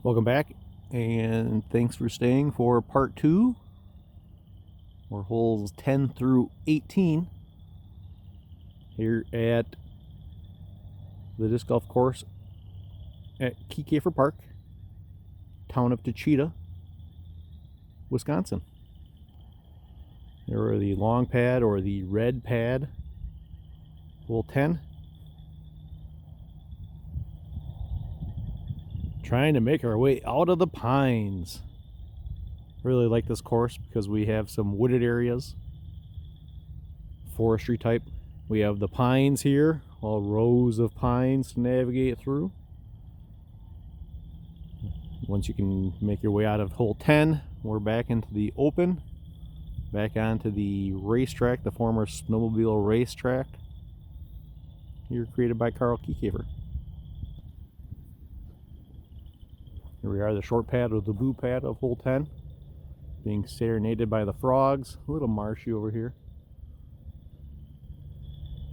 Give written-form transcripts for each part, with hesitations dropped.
Welcome back, and thanks for staying for part 2, or holes 10 through 18 here at the disc golf course at Kiekhaefer Park, town of Wichita, Wisconsin. There are the long pad or the red pad, hole 10. Trying to make our way out of the pines. Really like this course because we have some wooded areas, forestry type. We have the pines here, all rows of pines to navigate through. Once you can make your way out of hole 10, we're back into the open, back onto the racetrack, the former snowmobile racetrack here, created by Kiekhaefer. Here we are, the short pad or the blue pad of hole 10, being serenaded by the frogs. A little marshy over here.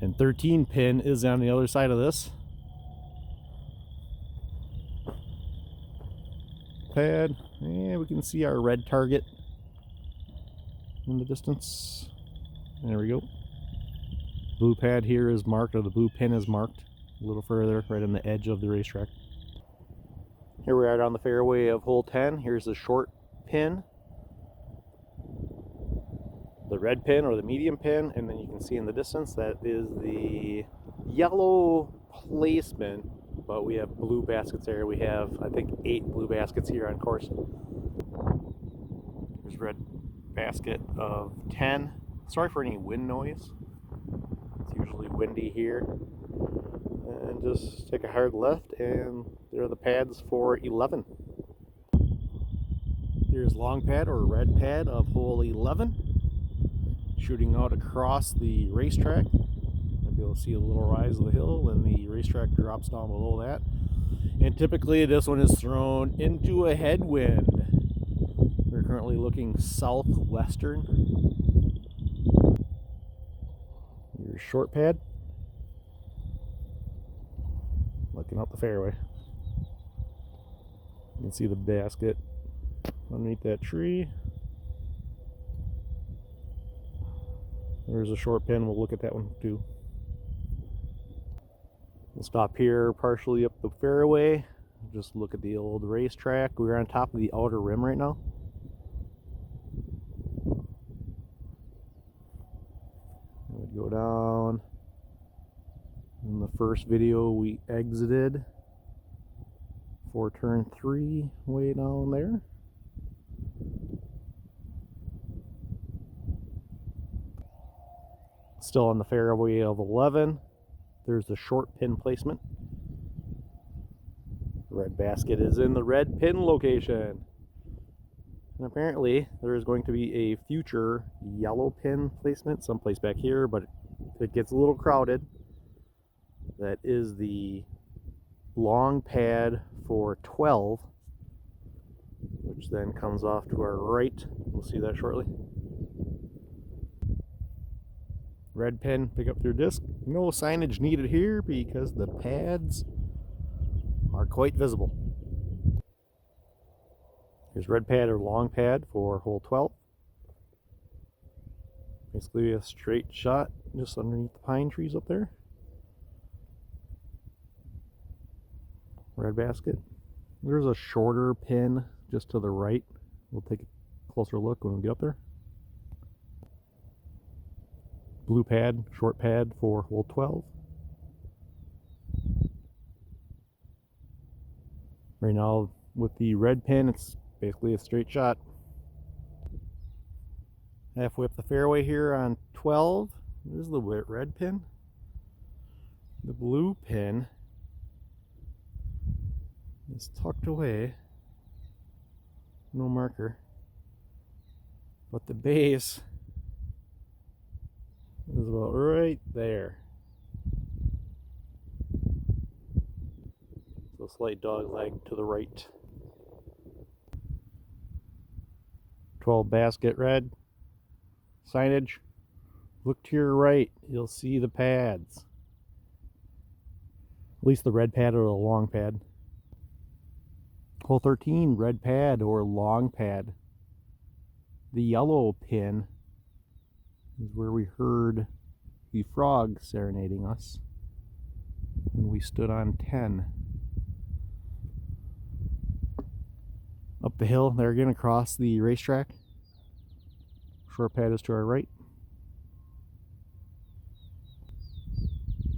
And 13 pin is on the other side of this pad. And we can see our red target in the distance. There we go. Blue pad here is marked, or the blue pin is marked a little further, right on the edge of the racetrack. Here we are on the fairway of hole 10. Here's the short pin, the red pin or the medium pin, and then you can see in the distance that is the yellow placement, but we have blue baskets there. We have, I think, 8 blue baskets here on course. There's red basket of 10. Sorry for any wind noise. It's usually windy here. And just take a hard left, and there are the pads for 11. Here's long pad or red pad of hole 11, shooting out across the racetrack. You'll be able to see a little rise of the hill, and the racetrack drops down below that. And typically this one is thrown into a headwind. We're currently looking southwestern. Your short pad, looking up the fairway. You can see the basket underneath that tree. There's a short pin. We'll look at that one too. We'll stop here partially up the fairway. Just look at the old racetrack. We're on top of the outer rim right now. We'd go down. In the first video we exited for turn 3 way down there. Still on the fairway of 11. There's the short pin placement. The red basket is in the red pin location. And apparently there is going to be a future yellow pin placement someplace back here, but it gets a little crowded. That is the long pad for 12, which then comes off to our right. We'll see that shortly. Red pin, pick up your disc. No signage needed here because the pads are quite visible. Here's red pad or long pad for hole 12. Basically a straight shot just underneath the pine trees up there. Red basket. There's a shorter pin just to the right. We'll take a closer look when we get up there. Blue pad, short pad for hole 12. Right now with the red pin, it's basically a straight shot. Halfway up the fairway here on 12, there's the red pin. The blue pin is tucked away, no marker, but the base is about right there. So slight dog leg to the right. 12 basket red. Signage. Look to your right. You'll see the pads. At least the red pad or the long pad. Hole 13, red pad or long pad. The yellow pin is where we heard the frog serenading us when we stood on 10. Up the hill, they're again across the racetrack. Short pad is to our right.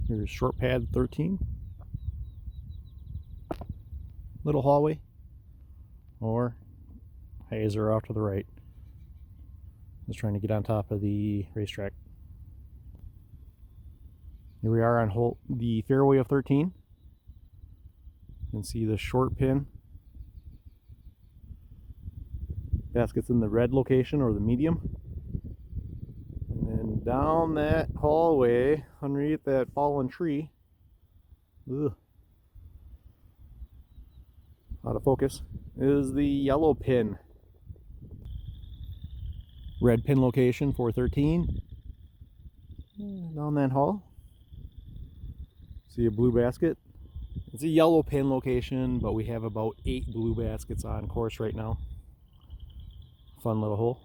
Here's short pad 13. Little hallway. Or hazer off to the right. Just trying to get on top of the racetrack. Here we are on the fairway of 13. You can see the short pin. Basket's in the red location or the medium. And then down that hallway, underneath that fallen tree, out of focus, is the yellow pin. Red pin location for 13. Down that hall. See a blue basket. It's a yellow pin location, but we have about 8 blue baskets on course right now. Fun little hole.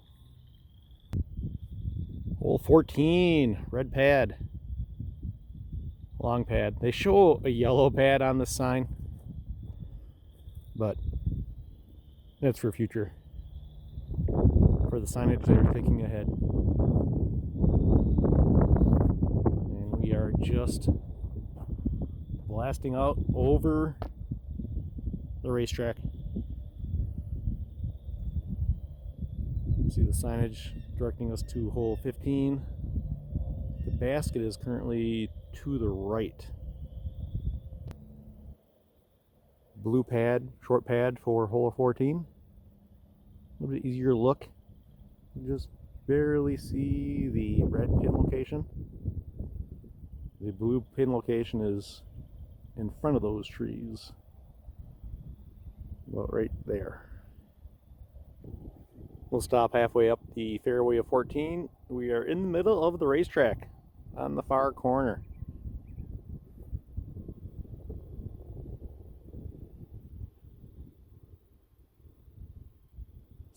Hole 14, red pad. Long pad. They show a yellow pad on the sign, but that's for future. For the signage, they're thinking ahead. And we are just blasting out over the racetrack. See the signage directing us to hole 15. The basket is currently to the right. Blue pad, short pad for hole 14. A little bit easier look. You just barely see the red pin location. The blue pin location is in front of those trees. About right there. We'll stop halfway up the fairway of 14. We are in the middle of the racetrack on the far corner.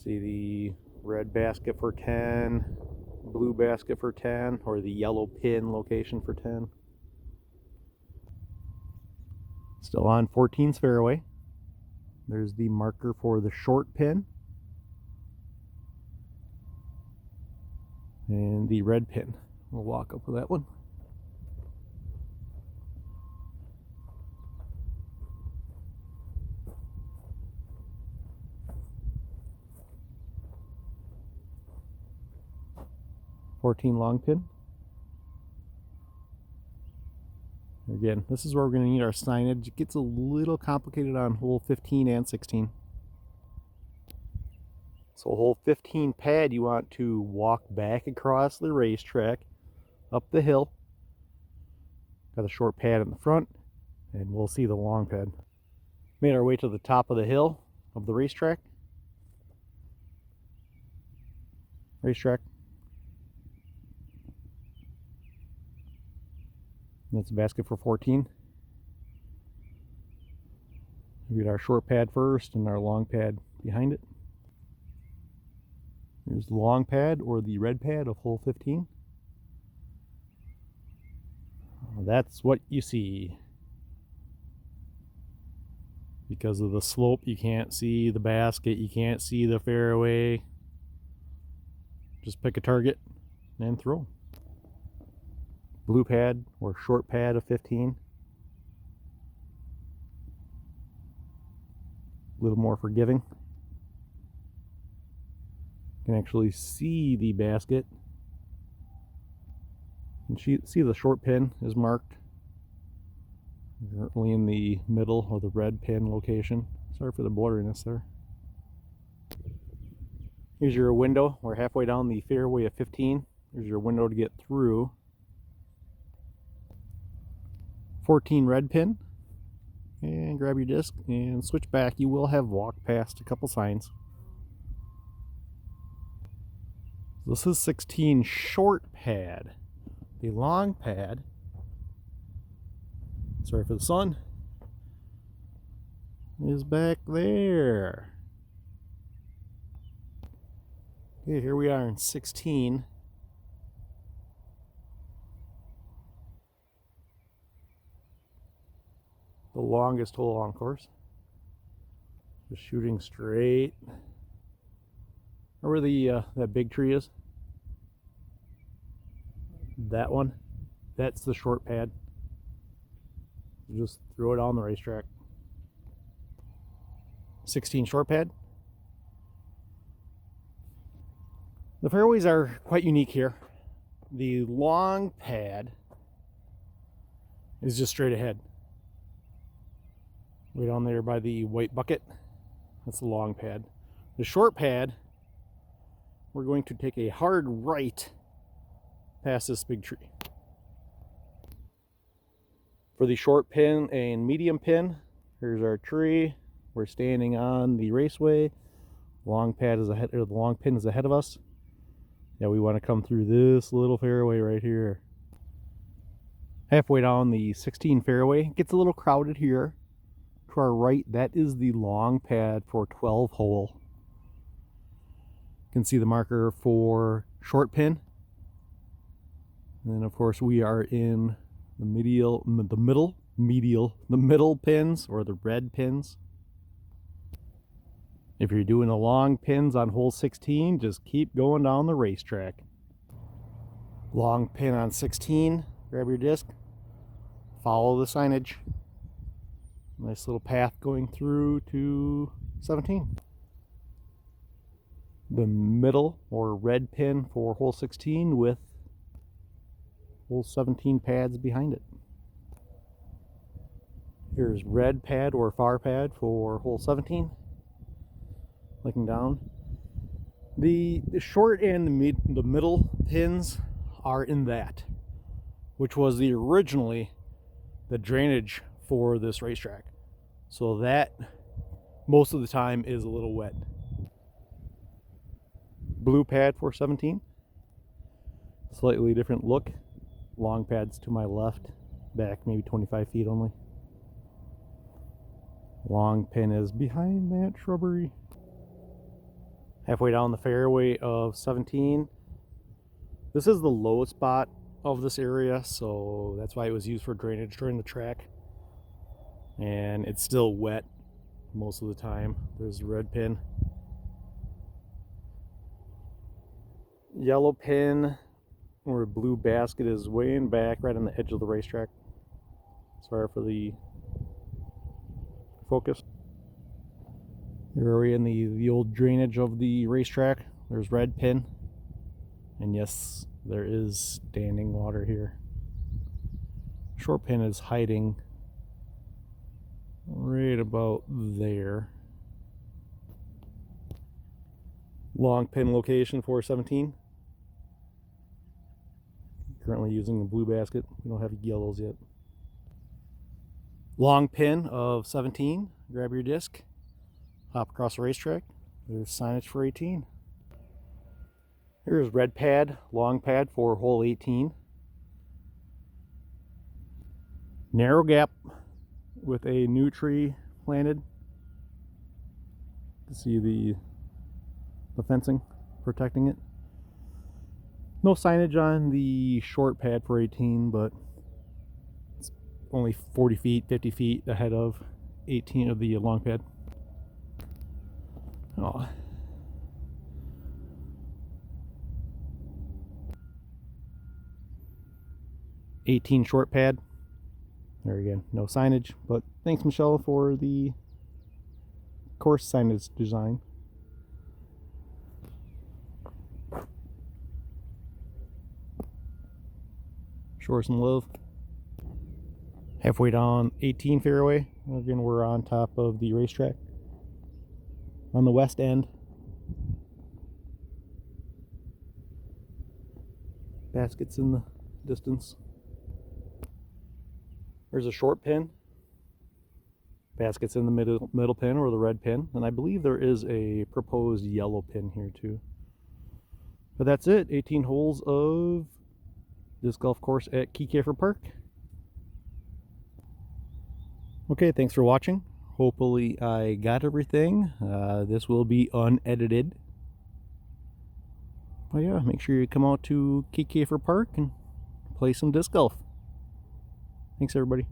See the red basket for 10, blue basket for 10, or the yellow pin location for 10. Still on 14's fairway. There's the marker for the short pin. And the red pin. We'll walk up with that one. .14 long pin. Again, this is where we're going to need our signage. It gets a little complicated on hole 15 and 16. So hole 15 pad, you want to walk back across the racetrack, up the hill. Got a short pad in the front, and we'll see the long pad. Made our way to the top of the hill of the racetrack. That's a basket for 14. We get our short pad first and our long pad behind it. Here's the long pad or the red pad of hole 15. That's what you see. Because of the slope, you can't see the basket, you can't see the fairway. Just pick a target and throw. Blue pad or short pad of 15. A little more forgiving. You can actually see the basket. You can see the short pin is marked. Currently in the middle or the red pin location. Sorry for the blurriness there. Here's your window. We're halfway down the fairway of 15. Here's your window to get through. 14 red pin. And grab your disc and switch back. You will have walked past a couple signs. This is 16 short pad. The long pad, sorry for the sun, is back there. Okay, here we are in 16. The longest hole on course. Just shooting straight. Where the that big tree is? That one. That's the short pad. Just throw it on the racetrack. 16 short pad. The fairways are quite unique here. The long pad is just straight ahead. Way down there by the white bucket. That's the long pad. The short pad, we're going to take a hard right past this big tree. For the short pin and medium pin, here's our tree. We're standing on the raceway. Long pad is ahead, or the long pin is ahead of us. Yeah, we want to come through this little fairway right here. Halfway down the 16 fairway, it gets a little crowded here. To our right, that is the long pad for 12 hole. You can see the marker for short pin. And then of course we are in the middle pins, or the red pins. If you're doing the long pins on hole 16, just keep going down the racetrack. Long pin on 16, grab your disc, follow the signage. Nice little path going through to 17. The middle or red pin for hole 16 with hole 17 pads behind it. Here's red pad or far pad for hole 17. Looking down. The short and the middle pins are in that, which was originally the drainage for this racetrack. So that most of the time is a little wet. Blue pad for 17. Slightly different look. Long pads to my left, back maybe 25 feet only. Long pin is behind that shrubbery. Halfway down the fairway of 17. This is the low spot of this area, so that's why it was used for drainage during the track. And it's still wet most of the time. There's the red pin. Yellow pin or blue basket is way in back, right on the edge of the racetrack. Sorry for the focus. Here are we in the old drainage of the racetrack. There's red pin. And yes, there is standing water here. Short pin is hiding right about there. Long pin location for 17. Currently using the blue basket. We don't have yellows yet. Long pin of 17. Grab your disc. Hop across the racetrack. There's signage for 18. Here's red pad, long pad for hole 18. Narrow gap with a new tree planted. You can see the fencing protecting it. No signage on the short pad for 18, but it's only 40 feet, 50 feet ahead of 18 of the long pad. Oh. '18 short pad. There again, no signage, but thanks Michelle for the course signage design. Show her some love. Halfway down 18 fairway. Again, we're on top of the racetrack on the west end. Baskets in the distance. There's a short pin. Baskets in the middle pin or the red pin. And I believe there is a proposed yellow pin here too. But that's it. 18 holes of this golf course at Kiekhaefer Park. Okay, thanks for watching. Hopefully I got everything. This will be unedited. But yeah, make sure you come out to Kiekhaefer Park and play some disc golf. Thanks everybody.